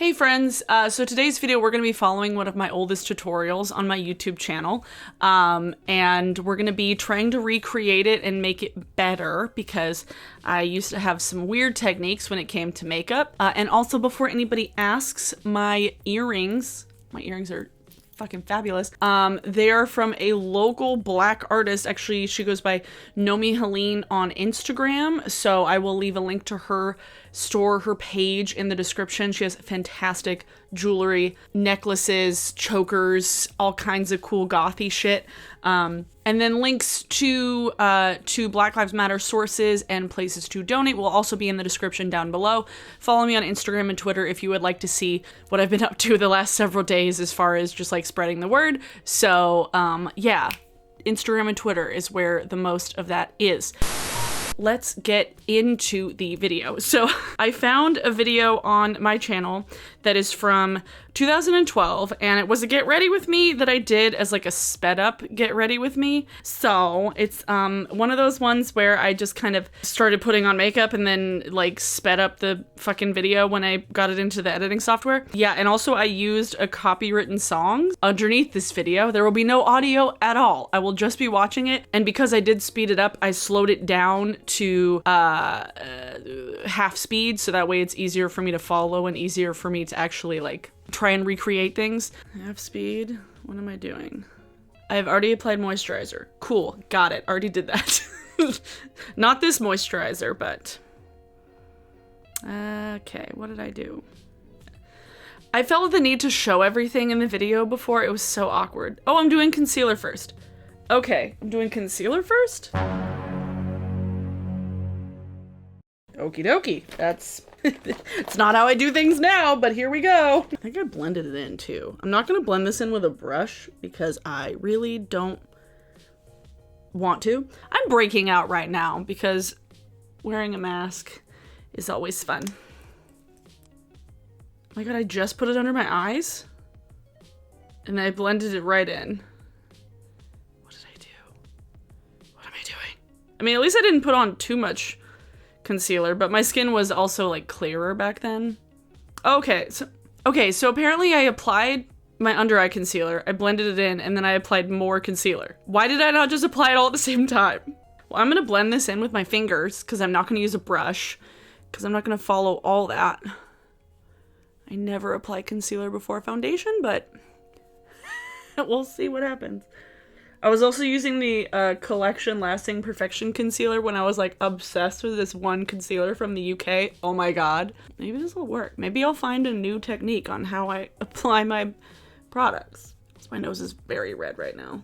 Hey friends, so today's video we're going to be following one of my oldest tutorials on my YouTube channel, and we're going to be trying to recreate it and make it better because I used to have some weird techniques when it came to makeup. And also, before anybody asks, my earrings are fucking fabulous. They are from a local black artist. Actually, she goes by Nomi Helene on Instagram, so I will leave a link to her store, her page in the description. She has fantastic jewelry, necklaces, chokers, all kinds of cool gothy shit. And then links to Black Lives Matter sources and places to donate will also be in the description down below. Follow me on Instagram and Twitter if you would like to see what I've been up to the last several days as far as just like spreading the word. So yeah, Instagram and Twitter is where the most of that is. Let's get into the video. So I found a video on my channel that is from 2012, and it was a get ready with me that I did as like a sped up get ready with me. So it's one of those ones where I just kind of started putting on makeup and then like sped up the fucking video when I got it into the editing software. Yeah, and also I used a copywritten song underneath this video. There will be no audio at all. I will just be watching it, and because I did speed it up, I slowed it down to half speed, so that way it's easier for me to follow and easier for me to actually like try and recreate things. Half speed. What am I doing? I've already applied moisturizer. Cool, got it. Already did that. Not this moisturizer, but okay, what did I do? I felt the need to show everything in the video before. It was so awkward. Oh, I'm doing concealer first. Okay, I'm doing concealer first? Okie dokie. That's it's not how I do things now, but here we go. I think I blended it in too. I'm not gonna blend this in with a brush because I really don't want to. I'm breaking out right now because wearing a mask is always fun. Oh my god, I just put it under my eyes and I blended it right in. What did I do? What am I doing? I mean, at least I didn't put on too much concealer, but my skin was also like clearer back then. Okay, so apparently I applied my under eye concealer, I blended it in, and then I applied more concealer. Why did I not just apply it all at the same time? Well, I'm gonna blend this in with my fingers because I'm not gonna use a brush because I'm not gonna follow all that. I never apply concealer before foundation, but we'll see what happens. I was also using the Collection Lasting Perfection Concealer when I was like obsessed with this one concealer from the UK. Oh my god. Maybe this will work. Maybe I'll find a new technique on how I apply my products. My nose is very red right now.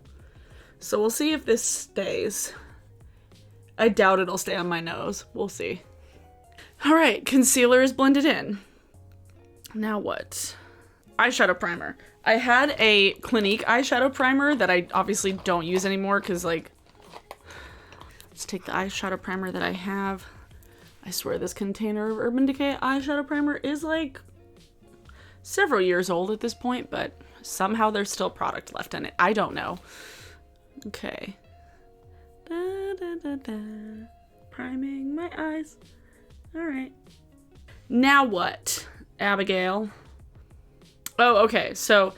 So we'll see if this stays. I doubt it'll stay on my nose. We'll see. Alright, concealer is blended in. Now what? Eyeshadow primer. I had a Clinique eyeshadow primer that I obviously don't use anymore because, like, let's take the eyeshadow primer that I have. I swear this container of Urban Decay eyeshadow primer is, like, several years old at this point, but somehow there's still product left in it. I don't know. Okay. Da, da, da, da. Priming my eyes. All right. Now what, Abigail? Oh, okay, so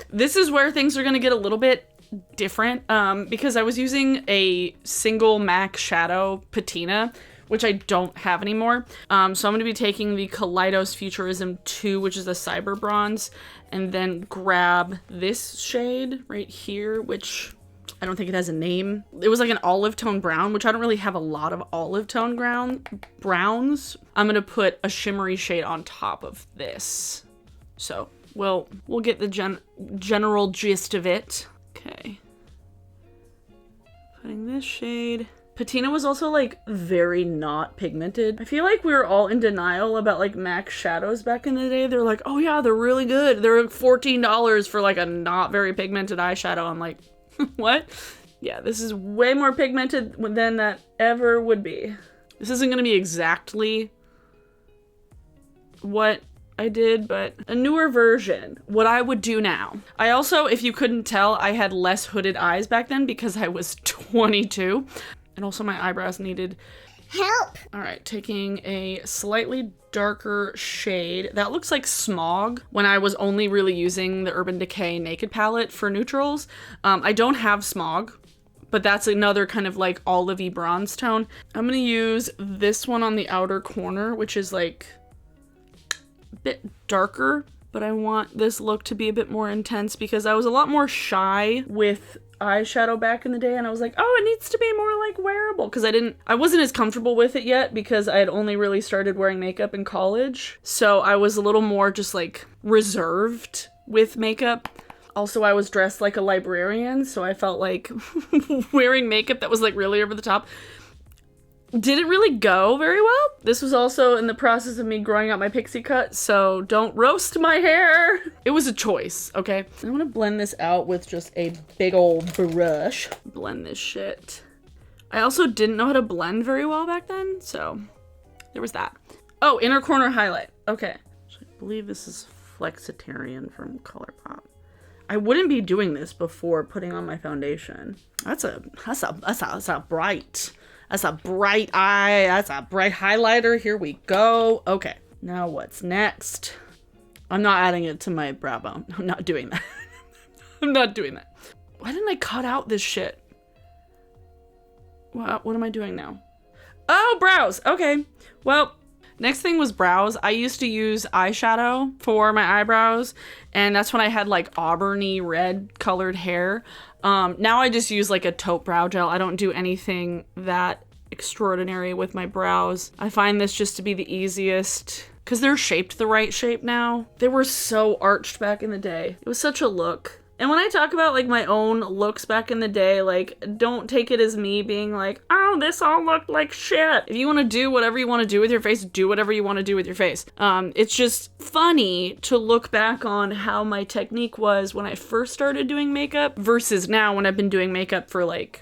this is where things are gonna get a little bit different because I was using a single MAC shadow patina, which I don't have anymore. So I'm gonna be taking the Kaleidos Futurism 2, which is a cyber bronze, and then grab this shade right here, which I don't think it has a name. It was like an olive tone brown, which I don't really have a lot of olive tone browns. I'm gonna put a shimmery shade on top of this. So we'll get the general gist of it. Okay. Putting this shade. Patina was also like very not pigmented. I feel like we were all in denial about like MAC shadows back in the day. They're like, oh yeah, they're really good. They're $14 for like a not very pigmented eyeshadow. I'm like, what? Yeah, this is way more pigmented than that ever would be. This isn't gonna be exactly what I did, but a newer version, what I would do now. I also, if you couldn't tell, I had less hooded eyes back then because I was 22. And also my eyebrows needed Help! All right, taking a slightly darker shade. That looks like Smog when I was only really using the Urban Decay Naked palette for neutrals. I don't have Smog, but that's another kind of like olivey bronze tone. I'm gonna use this one on the outer corner, which is like a bit darker, but I want this look to be a bit more intense because I was a lot more shy with eyeshadow back in the day, and I was like, oh, it needs to be more like wearable, because I wasn't as comfortable with it yet because I had only really started wearing makeup in college. So I was a little more just like reserved with makeup. Also, I was dressed like a librarian, so I felt like wearing makeup that was like really over the top didn't really go very well. This was also in the process of me growing out my pixie cut, so don't roast my hair. It was a choice, okay? I'm gonna blend this out with just a big old brush. Blend this shit. I also didn't know how to blend very well back then, so there was that. Oh, inner corner highlight. Okay. So I believe this is Flexitarian from ColourPop. I wouldn't be doing this before putting on my foundation. That's a bright. That's a bright eye. That's a bright highlighter. Here we go. Okay. Now what's next? I'm not adding it to my brow bone. I'm not doing that. I'm not doing that. Why didn't I cut out this shit? What am I doing now? Oh, brows. Okay. Well, next thing was brows. I used to use eyeshadow for my eyebrows, and that's when I had like auburny red colored hair. Now I just use like a taupe brow gel. I don't do anything that extraordinary with my brows. I find this just to be the easiest because they're shaped the right shape now. They were so arched back in the day. It was such a look. And when I talk about like my own looks back in the day, like don't take it as me being like, oh, this all looked like shit. If you want to do whatever you want to do with your face, do whatever you want to do with your face. It's just funny to look back on how my technique was when I first started doing makeup versus now when I've been doing makeup for like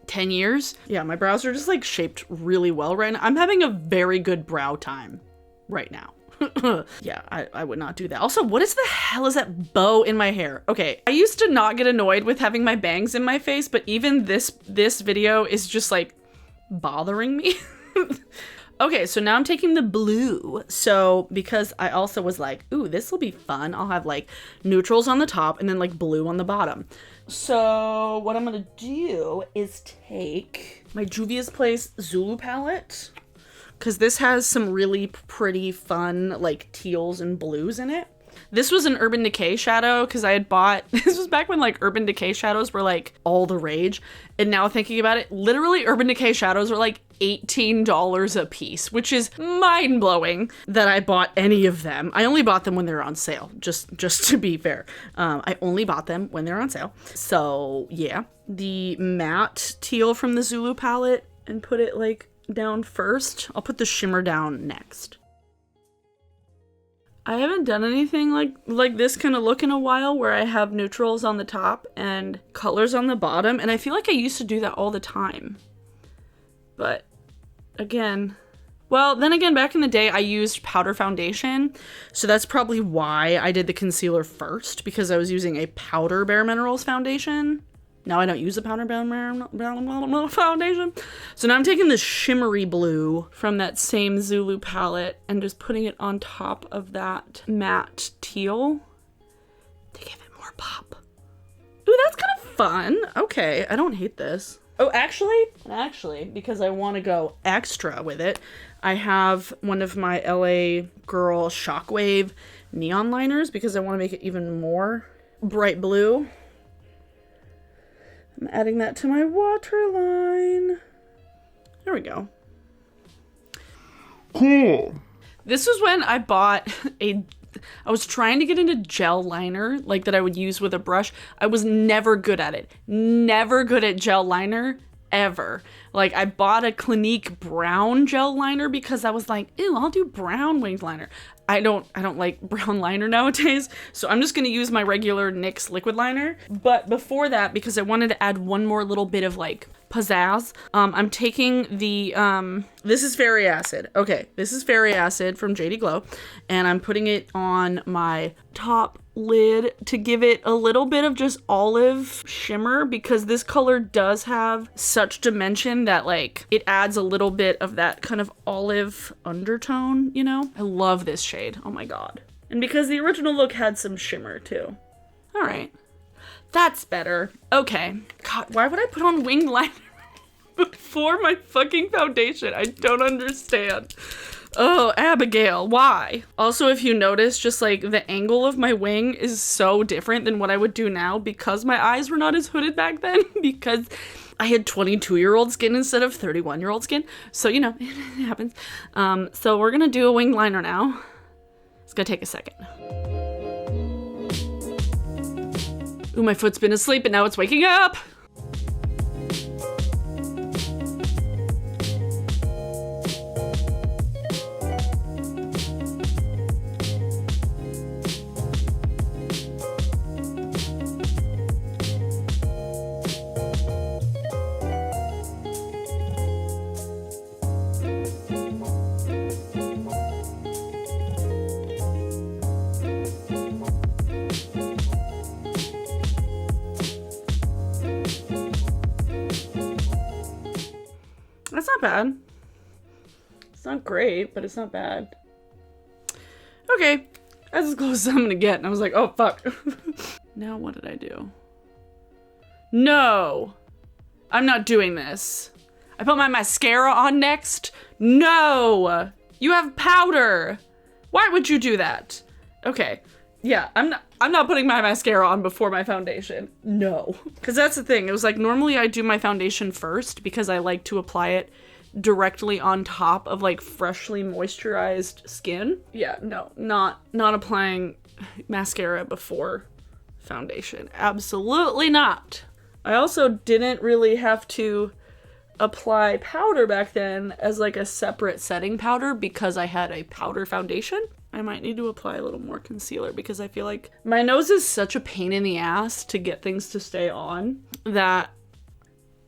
10 years. Yeah, my brows are just like shaped really well right now. I'm having a very good brow time right now. Yeah, I would not do that. Also, what is the hell is that bow in my hair? Okay, I used to not get annoyed with having my bangs in my face, but even this video is just like bothering me. Okay, so now I'm taking the blue. So because I also was like, ooh, this will be fun. I'll have like neutrals on the top and then like blue on the bottom. So what I'm gonna do is take my Juvia's Place Zulu palette, because this has some really pretty fun like teals and blues in it. This was an Urban Decay shadow because I had bought, this was back when like Urban Decay shadows were like all the rage. And now thinking about it, literally Urban Decay shadows were like $18 a piece, which is mind blowing that I bought any of them. I only bought them when they were on sale, just to be fair. I only bought them when they're on sale. So yeah, the matte teal from the Zulu palette and put it like down first. I'll put the shimmer down next. I haven't done anything like this kind of look in a while where I have neutrals on the top and colors on the bottom, and I feel like I used to do that all the time. But again, well, then again, back in the day I used powder foundation, so that's probably why I did the concealer first, because I was using a powder Bare Minerals foundation. Now I don't use a powder foundation. So now I'm taking the shimmery blue from that same Zulu palette and just putting it on top of that matte teal to give it more pop. Ooh, that's kind of fun. Okay, I don't hate this. Oh, actually, because I want to go extra with it, I have one of my LA Girl Shockwave neon liners because I want to make it even more bright blue. I'm adding that to my waterline. There we go. Cool. This was when I bought I was trying to get into gel liner, like that I would use with a brush. I was never good at it. Never good at gel liner, ever. Like, I bought a Clinique brown gel liner because I was like, ew, I'll do brown winged liner. I don't like brown liner nowadays, so I'm just gonna use my regular NYX liquid liner. But before that, because I wanted to add one more little bit of like pizzazz, I'm taking the, this is Fairy Acid. Okay, this is Fairy Acid from JD Glow, and I'm putting it on my top lid to give it a little bit of just olive shimmer, because this color does have such dimension that like it adds a little bit of that kind of olive undertone, you know? I love this shade. Oh my God. And because the original look had some shimmer too. All right. That's better. Okay. God, why would I put on winged liner before my fucking foundation? I don't understand. Oh, Abigail, why? Also, if you notice, just like the angle of my wing is so different than what I would do now because my eyes were not as hooded back then, because I had 22-year-old skin instead of 31-year-old skin. So, you know, it happens. So we're gonna do a wing liner now. It's gonna take a second. Ooh, my foot's been asleep and now it's waking up. That's not bad. It's not great, but it's not bad. Okay, that's as close as I'm gonna get. And I was like, oh, fuck. Now what did I do? No! I'm not doing this. I put my mascara on next? No! You have powder! Why would you do that? Okay, yeah, I'm not putting my mascara on before my foundation. No. Because that's the thing. It was like, normally I do my foundation first because I like to apply it directly on top of like freshly moisturized skin. Yeah, no, not applying mascara before foundation. Absolutely not. I also didn't really have to apply powder back then as like a separate setting powder because I had a powder foundation. I might need to apply a little more concealer because I feel like my nose is such a pain in the ass to get things to stay on that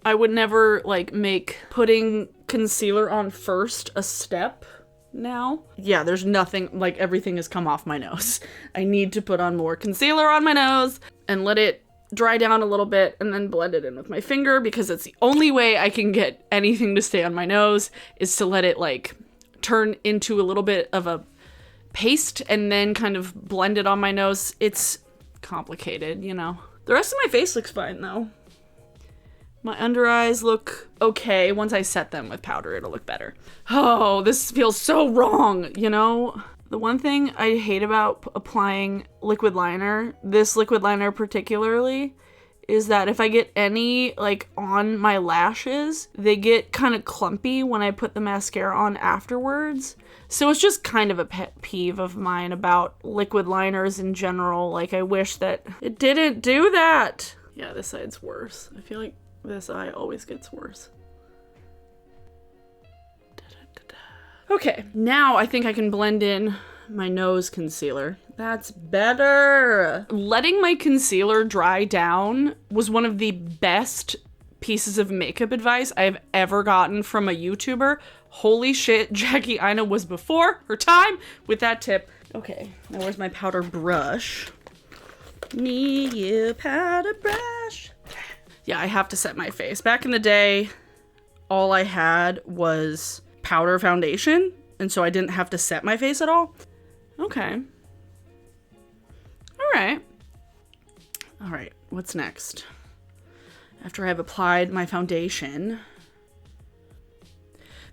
I would never like make putting concealer on first a step now. Yeah, there's nothing, like everything has come off my nose. I need to put on more concealer on my nose and let it dry down a little bit and then blend it in with my finger, because it's the only way I can get anything to stay on my nose is to let it like turn into a little bit of a paste and then kind of blend it on my nose. It's complicated, you know. The rest of my face looks fine though. My under eyes look okay. Once I set them with powder, it'll look better. Oh, this feels so wrong, you know? The one thing I hate about applying liquid liner, this liquid liner particularly, is that if I get any like on my lashes, they get kind of clumpy when I put the mascara on afterwards. So it's just kind of a pet peeve of mine about liquid liners in general. Like, I wish that it didn't do that. Yeah, this side's worse. I feel like this eye always gets worse. Okay, now I think I can blend in my nose concealer. That's better. Letting my concealer dry down was one of the best pieces of makeup advice I've ever gotten from a YouTuber. Holy shit, Jackie Aina was before her time with that tip. Okay, now where's my powder brush? Need you powder brush. Yeah, I have to set my face. Back in the day, all I had was powder foundation, and so I didn't have to set my face at all. Okay. All right, what's next? After I've applied my foundation.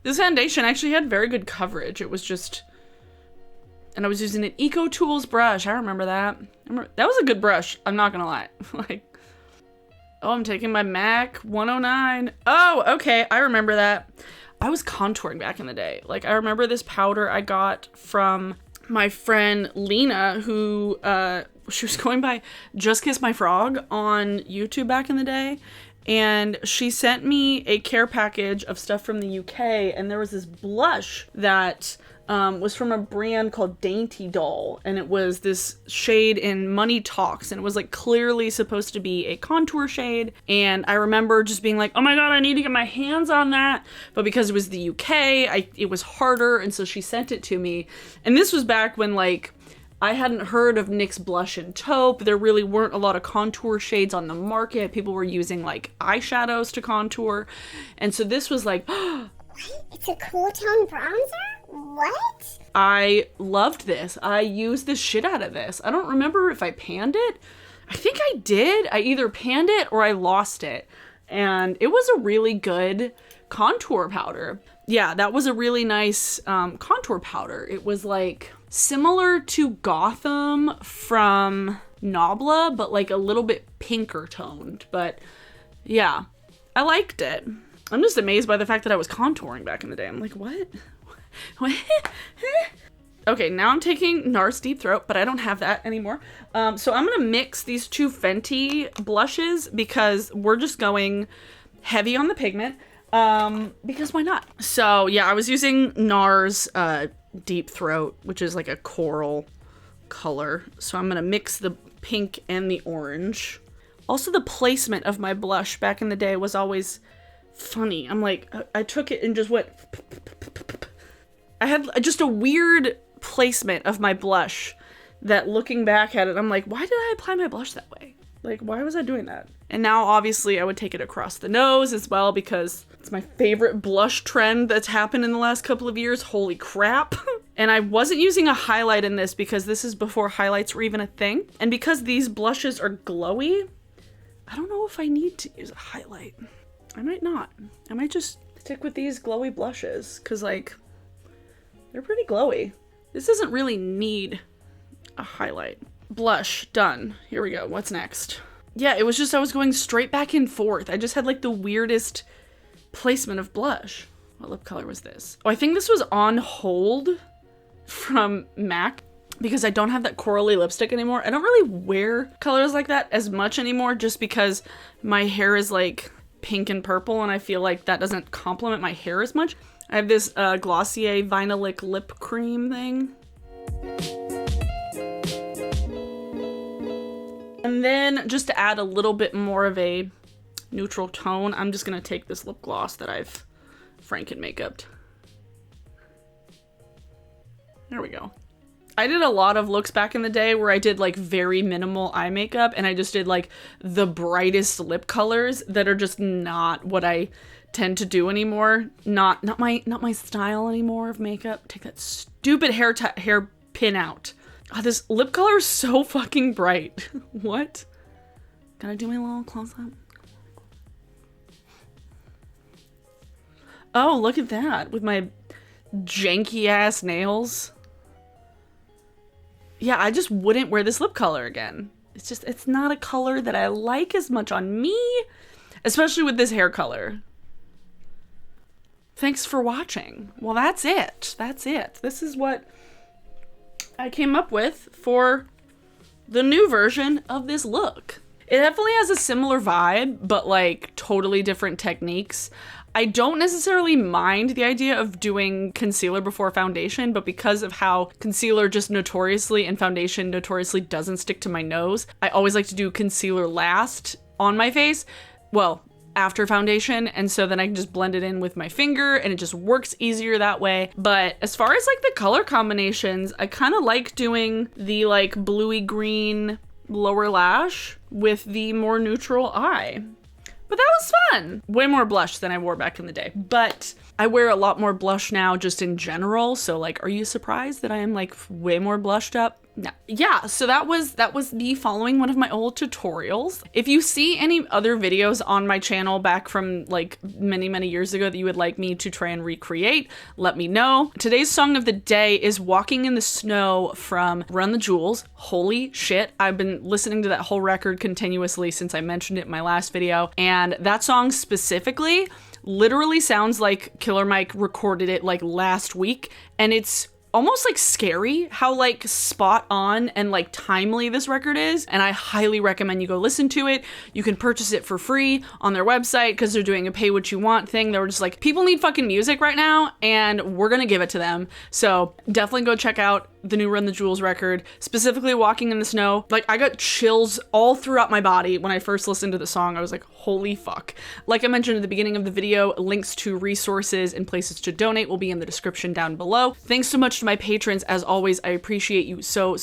This foundation actually had very good coverage. It was just, and I was using an Eco Tools brush. I remember that. That was a good brush. I'm not gonna lie. Like, oh, I'm taking my MAC 109. Oh, okay, I remember that. I was contouring back in the day. Like, I remember this powder I got from my friend Lena, who she was going by Just Kiss My Frog on YouTube back in the day, and she sent me a care package of stuff from the UK, and there was this blush that was from a brand called Dainty Doll, and it was this shade in Money Talks, and it was like clearly supposed to be a contour shade, and I remember just being like, oh my god, I need to get my hands on that, but because it was the UK, it was harder, and so she sent it to me, and this was back when like I hadn't heard of NYX blush and taupe. There really weren't a lot of contour shades on the market. People were using like eyeshadows to contour. And so this was like, what? It's a cool tone bronzer? What? I loved this. I used the shit out of this. I don't remember if I panned it. I think I did. I either panned it or I lost it. And it was a really good contour powder. Yeah, that was a really nice contour powder. It was like similar to Gotham from Nabla, but like a little bit pinker toned. But yeah, I liked it. I'm just amazed by the fact that I was contouring back in the day. I'm like, what? What? Okay, now I'm taking NARS Deep Throat, but I don't have that anymore. So I'm gonna mix these two Fenty blushes because we're just going heavy on the pigment. Because why not? So yeah, I was using NARS Deep Throat, which is like a coral color. So I'm gonna mix the pink and the orange. Also, the placement of my blush back in the day was always funny. I'm like, I took it and just went. I had just a weird placement of my blush that looking back at it, I'm like, why did I apply my blush that way? Like, why was I doing that? And now obviously I would take it across the nose as well because it's my favorite blush trend that's happened in the last couple of years. Holy crap. And I wasn't using a highlight in this because this is before highlights were even a thing. And because these blushes are glowy, I don't know if I need to use a highlight. I might not. I might just stick with these glowy blushes because like, they're pretty glowy. This doesn't really need a highlight. Blush, done. Here we go. What's next? Yeah, it was just I was going straight back and forth. I just had like the weirdest placement of blush. What lip color was this? Oh, I think this was On Hold from MAC because I don't have that corally lipstick anymore. I don't really wear colors like that as much anymore just because my hair is like pink and purple and I feel like that doesn't complement my hair as much. I have this Glossier Vinylic lip cream thing. And then just to add a little bit more of a neutral tone, I'm just gonna take this lip gloss that I've Franken makeuped. There we go. I did a lot of looks back in the day where I did like very minimal eye makeup and I just did like the brightest lip colors that are just not what I tend to do anymore. Not my style anymore of makeup. Take that stupid hair pin out. Oh, this lip color is so fucking bright. What? Gotta do my little close up. Oh, look at that with my janky ass nails. Yeah, I just wouldn't wear this lip color again. It's not a color that I like as much on me, especially with this hair color. Thanks for watching. Well, that's it. That's it. This is what I came up with for the new version of this look. It definitely has a similar vibe, but like totally different techniques. I don't necessarily mind the idea of doing concealer before foundation, but because of how concealer just notoriously and foundation notoriously doesn't stick to my nose, I always like to do concealer last on my face. Well, after foundation, and so then I can just blend it in with my finger and it just works easier that way. But as far as like the color combinations, I kind of like doing the like bluey green lower lash with the more neutral eye. But that was fun. Way more blush than I wore back in the day. But I wear a lot more blush now just in general. So like, are you surprised that I am like way more blushed up? No. Yeah, so that was me following one of my old tutorials. If you see any other videos on my channel back from like many years ago that you would like me to try and recreate, let me know. Today's song of the day is Walking in the Snow from Run the Jewels. Holy shit, I've been listening to that whole record continuously since I mentioned it in my last video. And that song specifically literally sounds like Killer Mike recorded it like last week, and it's almost like scary how like spot on and like timely this record is, and I highly recommend you go listen to it. You can purchase it for free on their website because they're doing a pay what you want thing. They were just like, people need fucking music right now and we're gonna give it to them. So definitely go check out the new Run the Jewels record, specifically Walking in the Snow. Like, I got chills all throughout my body when I first listened to the song. I was like, holy fuck. Like I mentioned at the beginning of the video, links to resources and places to donate will be in the description down below. Thanks so much to my patrons. As always, I appreciate you so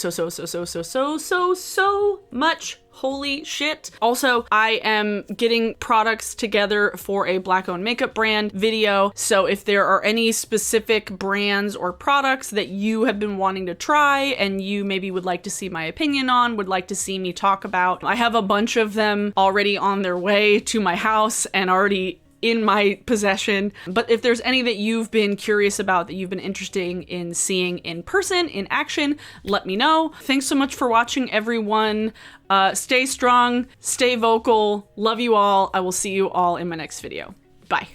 much. Holy shit. Also, I am getting products together for a Black-owned makeup brand video, so if there are any specific brands or products that you have been wanting to try and you maybe would like to see my opinion on, would like to see me talk about, I have a bunch of them already on their way to my house and already in my possession. But if there's any that you've been curious about, that you've been interested in seeing in person, in action, let me know. Thanks so much for watching, everyone. Stay strong, stay vocal, love you all. I will see you all in my next video. Bye.